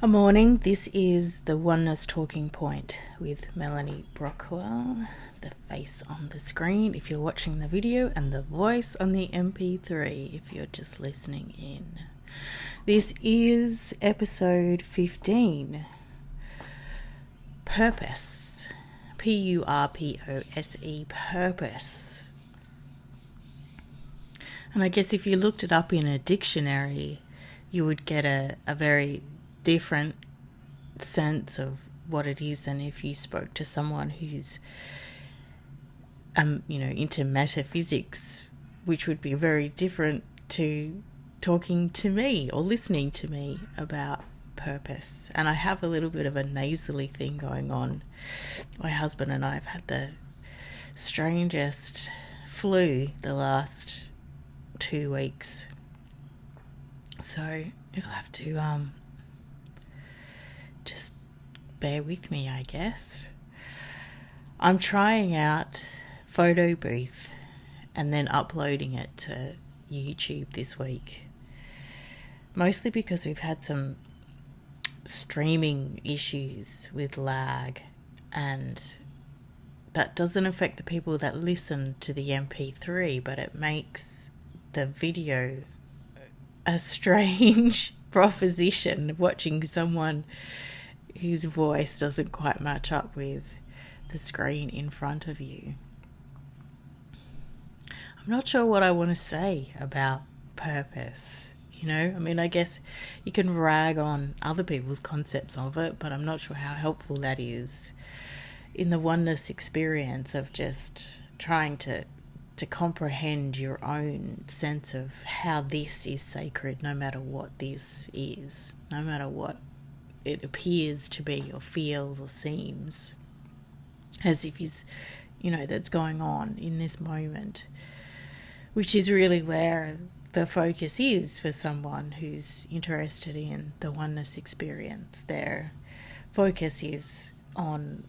Good morning. This is the Wholeness Talking Point with Melanie Brockwell, the face on the screen if you're watching the video and the voice on the MP3 if you're just listening in. This is episode 15, Purpose, P-U-R-P-O-S-E, Purpose. And I guess if you looked it up in a dictionary, you would get a very different sense of what it is than if you spoke to someone who's into metaphysics, which would be very different to talking to me or listening to me about purpose. And I have a little bit of a nasally thing going on. My husband and I have had the strangest flu the last 2 weeks, so you'll have to just bear with me, I guess. I'm trying out Photo Booth and then uploading it to YouTube this week, mostly because we've had some streaming issues with lag, and that doesn't affect the people that listen to the MP3, but it makes the video a strange proposition, watching someone whose voice doesn't quite match up with the screen in front of you. I'm not sure what I want to say about purpose. I guess you can rag on other people's concepts of it, but I'm not sure how helpful that is in the oneness experience of just trying to comprehend your own sense of how this is sacred, no matter what this is, no matter what it appears to be or feels or seems as if that's going on in this moment, which is really where the focus is for someone who's interested in the oneness experience. Their focus is on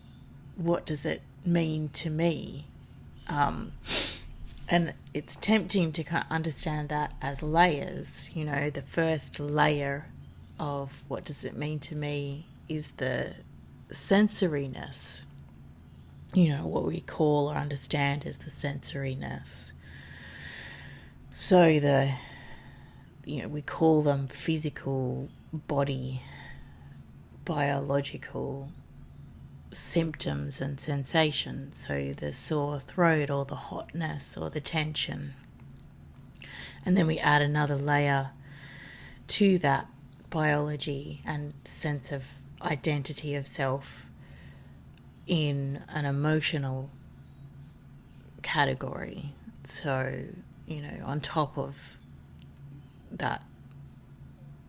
what does it mean to me, and it's tempting to kind of understand that as layers. The first layer of what does it mean to me is the sensoriness, what we call or understand as the sensoriness. So we call them physical body, biological symptoms and sensations. So the sore throat or the hotness or the tension. And then we add another layer to that biology and sense of identity of self in an emotional category. So, on top of that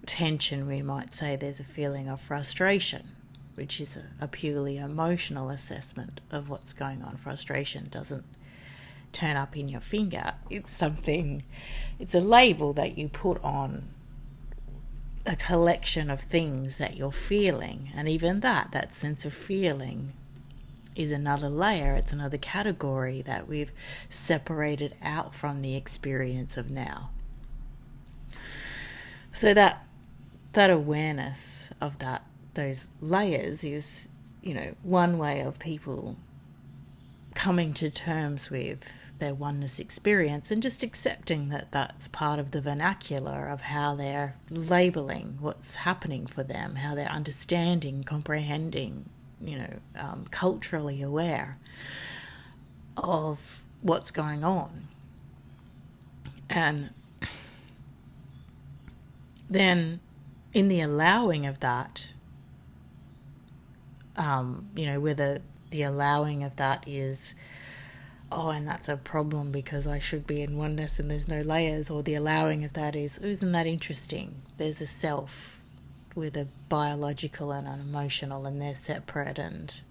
tension, we might say there's a feeling of frustration, which is a purely emotional assessment of what's going on. Frustration doesn't turn up in your finger. It's a label that you put on a collection of things that you're feeling. And even that sense of feeling is another layer. It's another category that we've separated out from the experience of now. So that awareness of those layers is, one way of people coming to terms with their oneness experience and just accepting that that's part of the vernacular of how they're labeling what's happening for them, how they're understanding, comprehending, culturally aware of what's going on. And then in the allowing of that, whether the allowing of that is, and that's a problem because I should be in oneness and there's no layers, or the allowing of that is, isn't that interesting? There's a self with a biological and an emotional, and they're separate, and,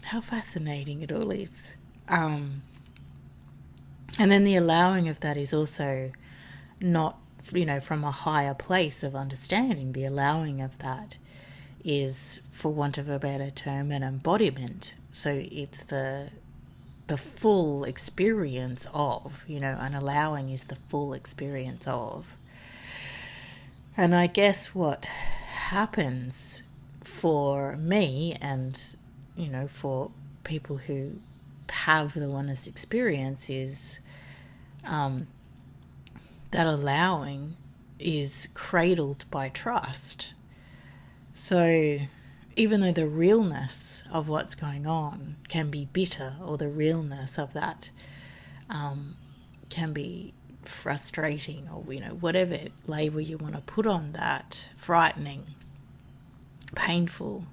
how fascinating it all is. And then the allowing of that is also not, from a higher place of understanding. The allowing of that is, for want of a better term, an embodiment. So it's the full experience of, an allowing is the full experience of. And I guess what happens for me and, for people who have the oneness experience is that allowing is cradled by trust. So even though the realness of what's going on can be bitter, or the realness of that can be frustrating, or whatever label you want to put on that, frightening, painful,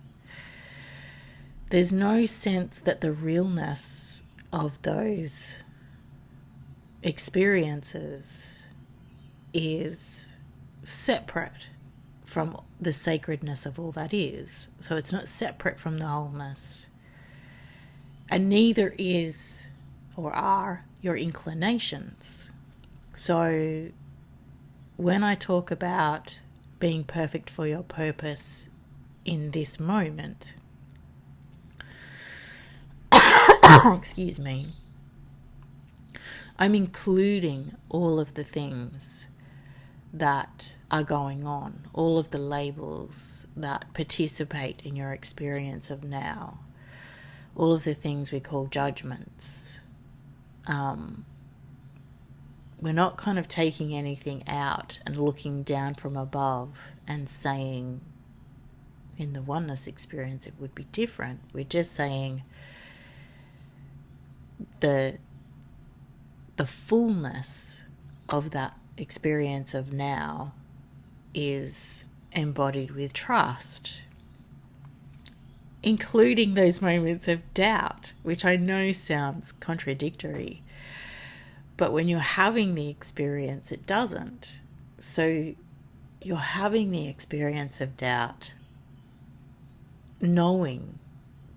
there's no sense that the realness of those experiences is separate from the sacredness of all that is. So it's not separate from the wholeness. And neither is or are your inclinations. So when I talk about being perfect for your purpose in this moment, excuse me, I'm including all of the things that are going on, all of the labels that participate in your experience of now, all of the things we call judgments. We're not kind of taking anything out and looking down from above and saying, in the oneness experience it would be different. We're just saying the fullness of that experience of now is embodied with trust, including those moments of doubt, which I know sounds contradictory, but when you're having the experience, it doesn't. So you're having the experience of doubt, knowing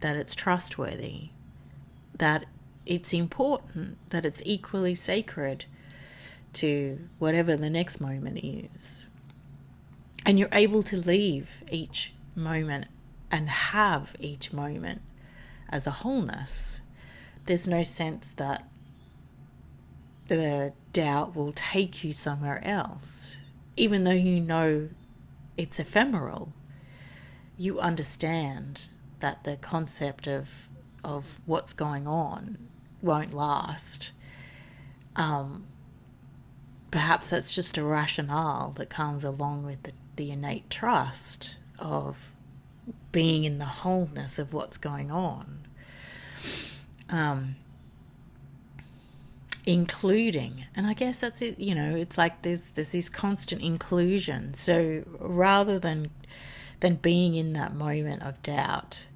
that it's trustworthy, that it's important, that it's equally sacred to whatever the next moment is. And you're able to leave each moment and have each moment as a wholeness. There's no sense that the doubt will take you somewhere else. Even though you know it's ephemeral, you understand that the concept of what's going on won't last. Perhaps that's just a rationale that comes along with the innate trust of being in the wholeness of what's going on. Including, and I guess that's it, it's like there's this constant inclusion. So rather than being in that moment of doubt,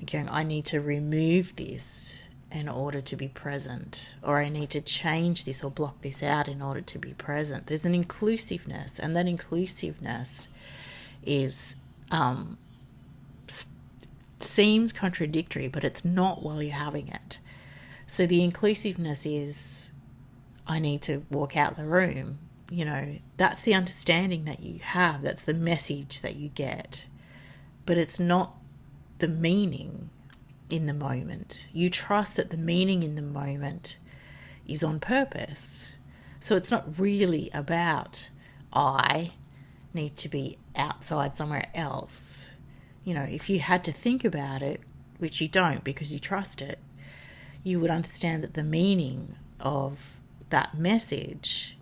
going, I need to remove this in order to be present, or I need to change this or block this out in order to be present. There's an inclusiveness, and that inclusiveness is seems contradictory, but it's not while you're having it. So the inclusiveness is, I need to walk out the room. That's the understanding that you have. That's the message that you get. But it's not the meaning in the moment. You trust that the meaning in the moment is on purpose. So it's not really about, I need to be outside somewhere else. If you had to think about it, which you don't because you trust it, you would understand that the meaning of that message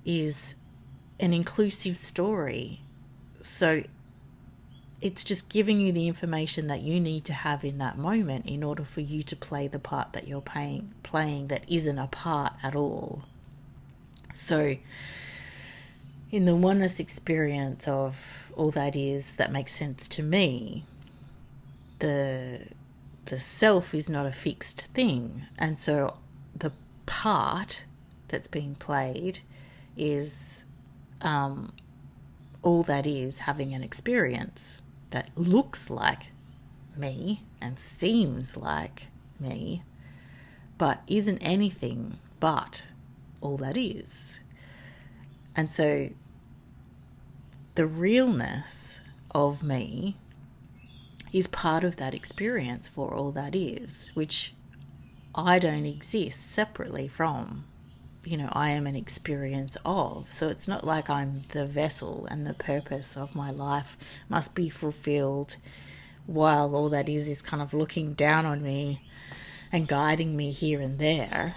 is an inclusive story. So it's just giving you the information that you need to have in that moment in order for you to play the part that you're playing that isn't a part at all. So in the oneness experience of all that is, that makes sense to me, the self is not a fixed thing. And so the part that's being played is all that is having an experience that looks like me and seems like me, but isn't anything but all that is. And so the realness of me is part of that experience for all that is, which I don't exist separately from. I am an experience of. So it's not like I'm the vessel and the purpose of my life must be fulfilled while all that is kind of looking down on me and guiding me here and there.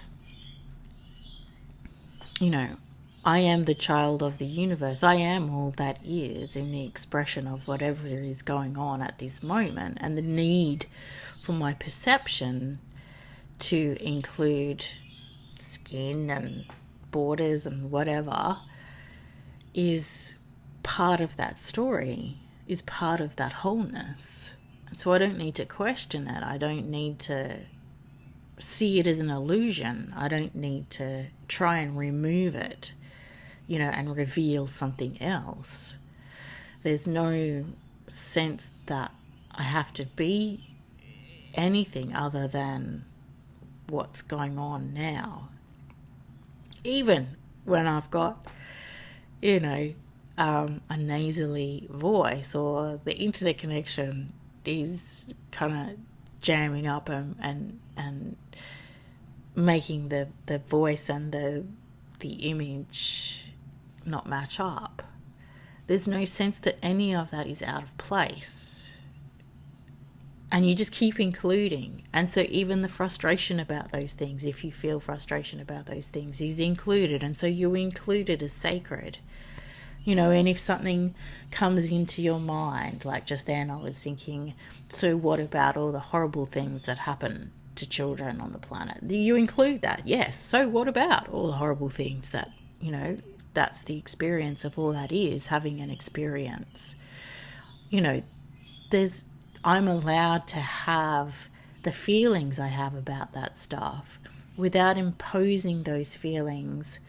I am the child of the universe. I am all that is in the expression of whatever is going on at this moment. And the need for my perception to include skin and borders and whatever is part of that story, is part of that wholeness. And so I don't need to question it. I don't need to see it as an illusion. I don't need to try and remove it, and reveal something else. There's no sense that I have to be anything other than what's going on now. Even when I've got, a nasally voice, or the internet connection is kind of jamming up and making the voice and the image not match up. There's no sense that any of that is out of place. And you just keep including. And so even the frustration about those things, if you feel frustration about those things, is included. And so you include it as sacred. And if something comes into your mind, like just then I was thinking, so what about all the horrible things that happen to children on the planet? You include that, yes. So what about all the horrible things that, that's the experience of all that is, having an experience. I'm allowed to have the feelings I have about that stuff without imposing those feelings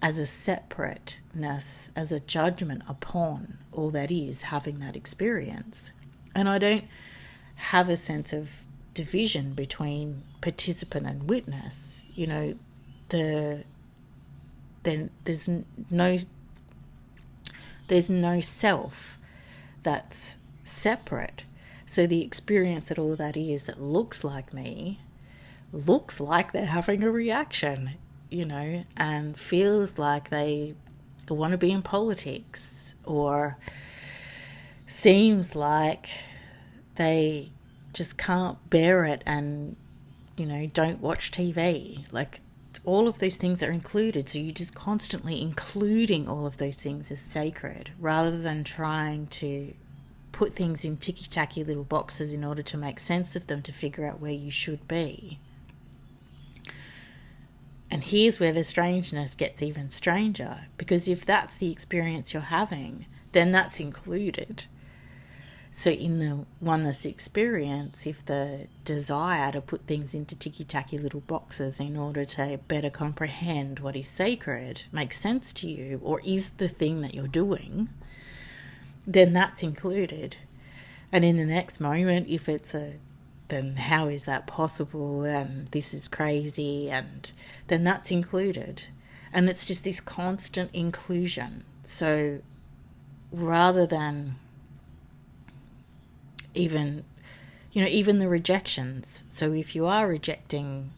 as a separateness, as a judgment upon all that is having that experience. And I don't have a sense of division between participant and witness. Then there's no self that's separate. So the experience that all that is that looks like me, looks like they're having a reaction, and feels like they want to be in politics, or seems like they just can't bear it and, don't watch TV. Like, all of those things are included. So you're just constantly including all of those things as sacred, rather than trying to put things in ticky-tacky little boxes in order to make sense of them, to figure out where you should be. And here's where the strangeness gets even stranger, because if that's the experience you're having, then that's included. So in the oneness experience, if the desire to put things into ticky-tacky little boxes in order to better comprehend what is sacred makes sense to you, or is the thing that you're doing, then that's included. And in the next moment, if it's then how is that possible, and this is crazy, and then that's included. And it's just this constant inclusion. So rather than even the rejections. So if you are rejecting,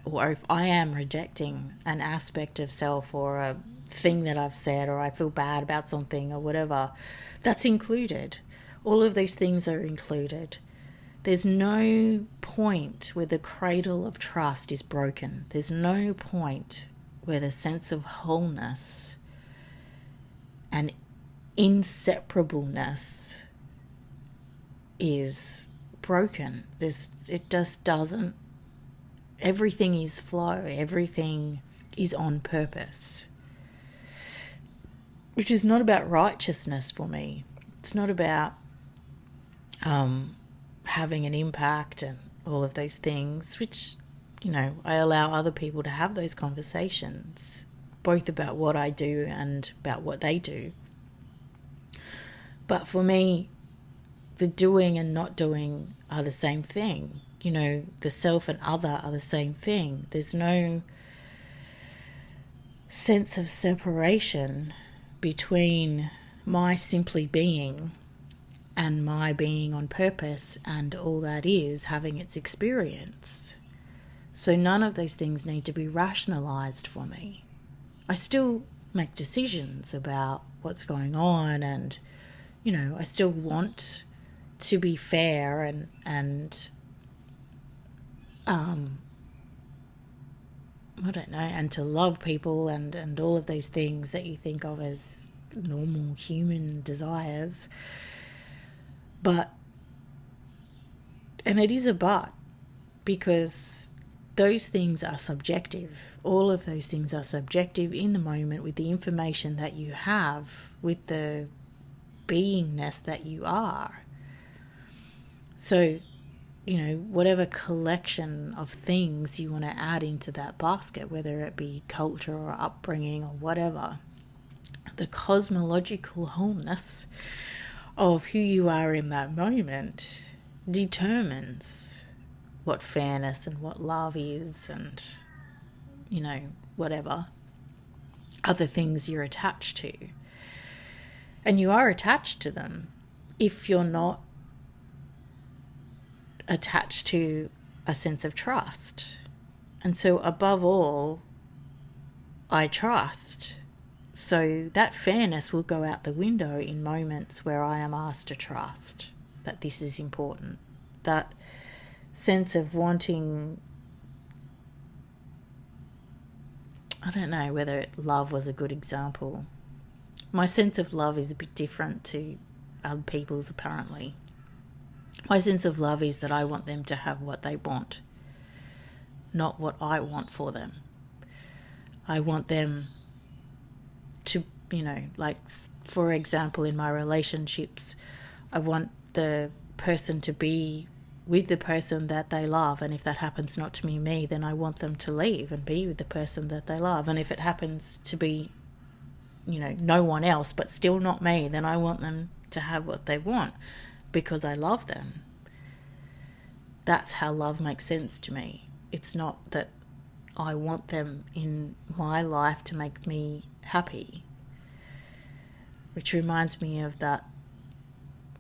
or if I am rejecting an aspect of self, or a thing that I've said, or I feel bad about something or whatever, that's included. All of those things are included. There's no point where the cradle of trust is broken. There's no point where the sense of wholeness and inseparableness is broken. It just doesn't. Everything is flow. Everything is on purpose. Which is not about righteousness for me. It's not about having an impact and all of those things, which, I allow other people to have those conversations, both about what I do and about what they do. But for me, the doing and not doing are the same thing. The self and other are the same thing. There's no sense of separation between my simply being and my being on purpose and all that is having its experience. So none of those things need to be rationalized for me. I still make decisions about what's going on, and, I still want to be fair and I don't know, and to love people and all of those things that you think of as normal human desires. And it is a but, because those things are subjective. All of those things are subjective in the moment, with the information that you have, with the beingness that you are. So, whatever collection of things you want to add into that basket, whether it be culture or upbringing or whatever, the cosmological wholeness of who you are in that moment determines what fairness and what love is, and, whatever other things you're attached to. And you are attached to them if you're not attached to a sense of trust. And so above all, I trust. So that fairness will go out the window in moments where I am asked to trust that this is important. That sense of wanting, I don't know whether love was a good example. My sense of love is a bit different to other people's, apparently. My sense of love is that I want them to have what they want, not what I want for them. I want them to, like, for example, in my relationships, I want the person to be with the person that they love. And if that happens not to be me, then I want them to leave and be with the person that they love. And if it happens to be, no one else, but still not me, then I want them to have what they want because I love them. That's how love makes sense to me. It's not that I want them in my life to make me happy. Which reminds me of that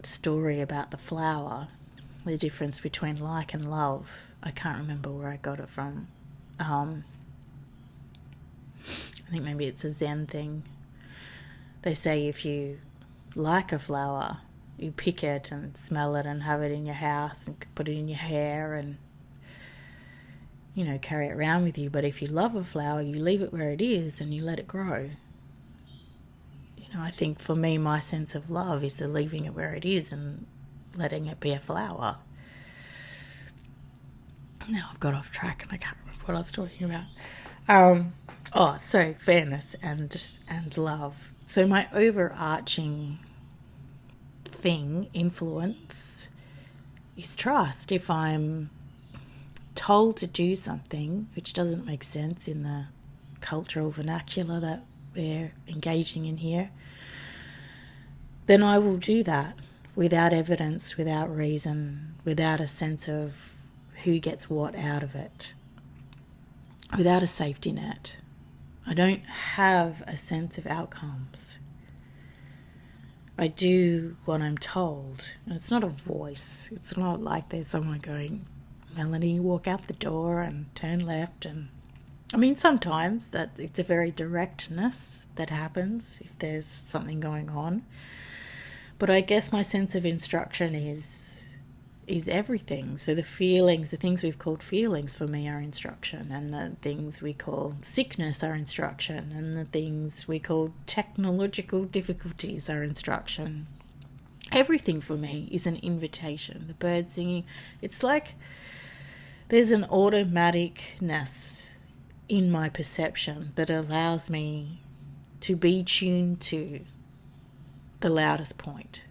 story about the flower, the difference between like and love. I can't remember where I got it from. I think maybe it's a Zen thing. They say if you like a flower, you pick it and smell it and have it in your house and put it in your hair and, carry it around with you. But if you love a flower, you leave it where it is and you let it grow. I think for me, my sense of love is the leaving it where it is and letting it be a flower. Now I've got off track and I can't remember what I was talking about. So fairness and love. So my overarching influence is trust. If I'm told to do something which doesn't make sense in the cultural vernacular that we're engaging in here, then I will do that without evidence, without reason, without a sense of who gets what out of it, without a safety net. I don't have a sense of outcomes. I do what I'm told. And it's not a voice. It's not like there's someone going, Melanie, walk out the door and turn left. And sometimes that it's a very directness that happens if there's something going on. But I guess my sense of instruction is everything. So the feelings, the things we've called feelings for me are instruction, and the things we call sickness are instruction, and the things we call technological difficulties are instruction. Everything for me is an invitation. The birds singing, it's like there's an automaticness in my perception that allows me to be tuned to the loudest point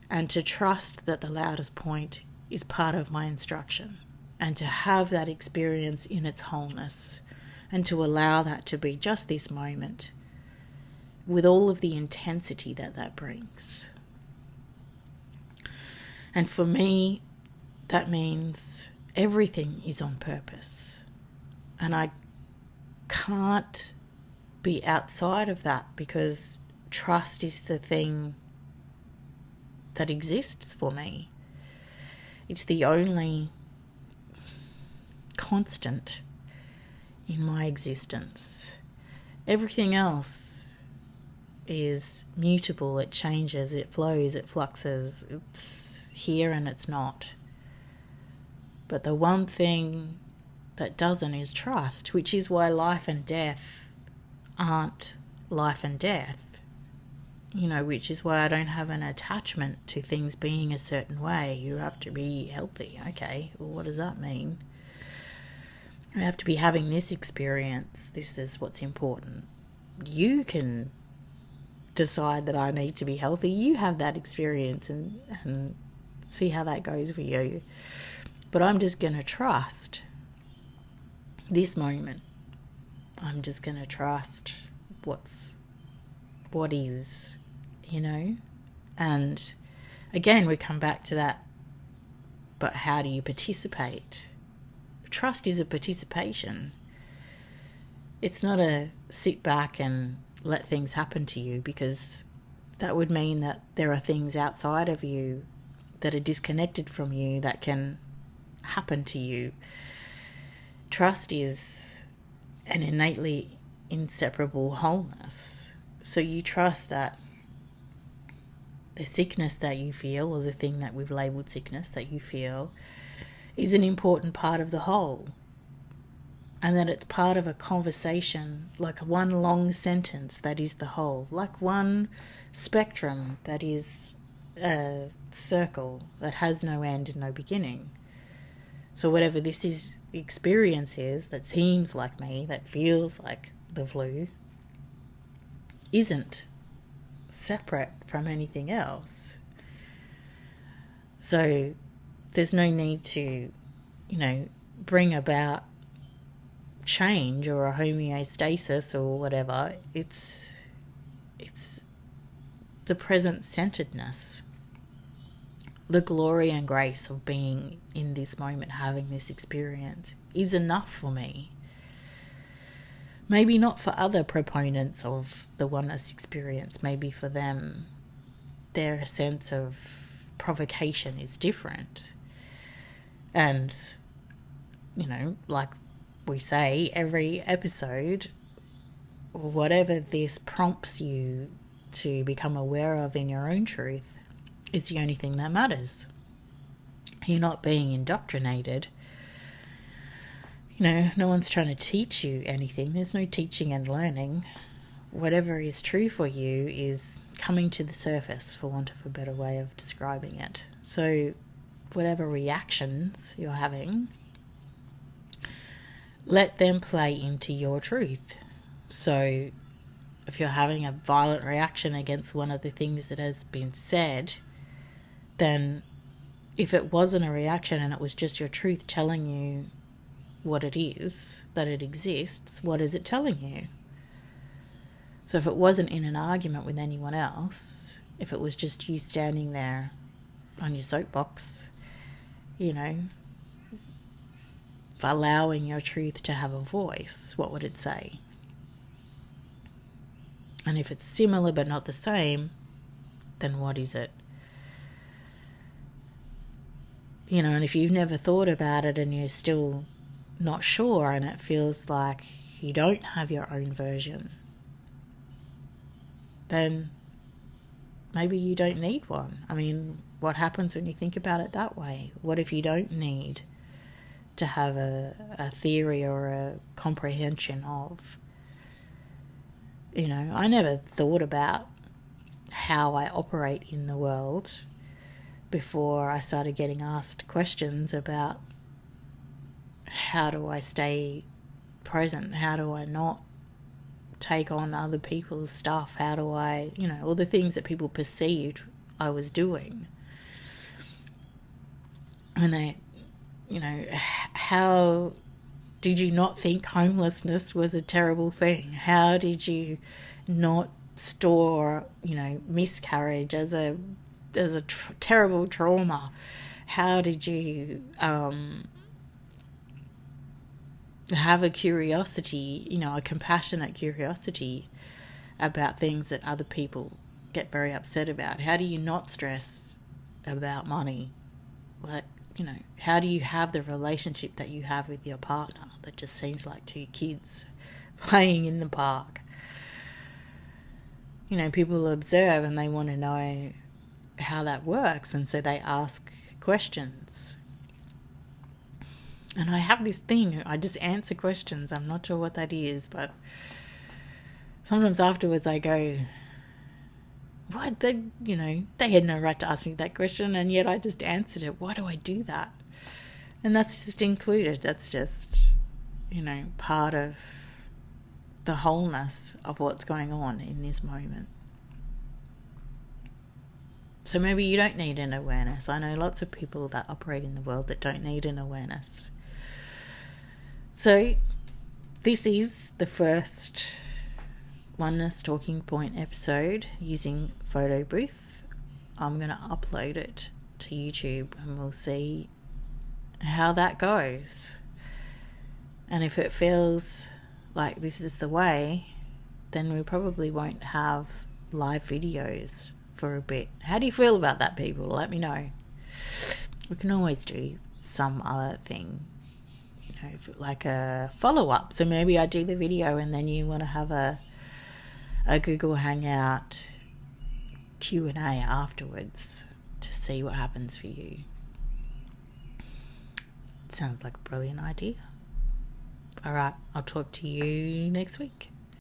and to trust that the loudest point is part of my instruction, and to have that experience in its wholeness, and to allow that to be just this moment with all of the intensity that brings. And for me, that means everything is on purpose. And I can't be outside of that, because trust is the thing that exists for me. It's the only constant in my existence. Everything else is mutable, it changes, it flows, it fluxes, it's here and it's not. But the one thing that doesn't is trust, which is why life and death aren't life and death. Which is why I don't have an attachment to things being a certain way. You have to be healthy. Okay, well, what does that mean? I have to be having this experience. This is what's important. You can decide that I need to be healthy. You have that experience and see how that goes for you. But I'm just going to trust this moment. I'm just going to trust what is, And again, we come back to that, but how do you participate? Trust is a participation. It's not a sit back and let things happen to you, because that would mean that there are things outside of you that are disconnected from you that can happen to you. Trust is an innately inseparable wholeness. So you trust that the sickness that you feel, or the thing that we've labelled sickness that you feel, is an important part of the whole. And that it's part of a conversation, like one long sentence that is the whole, like one spectrum that is a circle that has no end and no beginning. So whatever this experience is that seems like me, that feels like the flu, isn't separate from anything else. So there's no need to, bring about change or a homeostasis or whatever. It's the present centeredness, the glory and grace of being in this moment, having this experience, is enough for me. Maybe not for other proponents of the oneness experience. Maybe for them, their sense of provocation is different. And, like we say every episode, whatever this prompts you to become aware of in your own truth is the only thing that matters. You're not being indoctrinated. No one's trying to teach you anything. There's no teaching and learning. Whatever is true for you is coming to the surface, for want of a better way of describing it. So whatever reactions you're having, let them play into your truth. So if you're having a violent reaction against one of the things that has been said, then if it wasn't a reaction and it was just your truth telling you what it is, that it exists, what is it telling you? So if it wasn't in an argument with anyone else, if it was just you standing there on your soapbox, allowing your truth to have a voice, what would it say? And if it's similar but not the same, then what is it? And if you've never thought about it and you're still not sure and it feels like you don't have your own version, then maybe you don't need one. I mean, what happens when you think about it that way? What if you don't need to have a theory or a comprehension of? I never thought about how I operate in the world before I started getting asked questions about how do I stay present? How do I not take on other people's stuff? How do I, all the things that people perceived I was doing. And they, how did you not think homelessness was a terrible thing? How did you not store, miscarriage as a terrible trauma? How did you have a curiosity, a compassionate curiosity about things that other people get very upset about? How do you not stress about money? Like, how do you have the relationship that you have with your partner that just seems like two kids playing in the park? People observe and they want to know how that works, and so they ask questions. And I have this thing, I just answer questions. I'm not sure what that is, but sometimes afterwards I go, what? They had no right to ask me that question, and yet I just answered it. Why do I do that? And that's just included. That's just, part of the wholeness of what's going on in this moment. So maybe you don't need an awareness. I know lots of people that operate in the world that don't need an awareness. So this is the first Oneness Talking Point episode using Photo Booth. I'm going to upload it to YouTube and we'll see how that goes. And if it feels like this is the way, then we probably won't have live videos for a bit. How do you feel about that, people? Let me know. We can always do some other thing, like a follow-up. So maybe I do the video and then you want to have a Google Hangout Q&A afterwards to see what happens for you. Sounds like a brilliant idea. All right, I'll talk to you next week.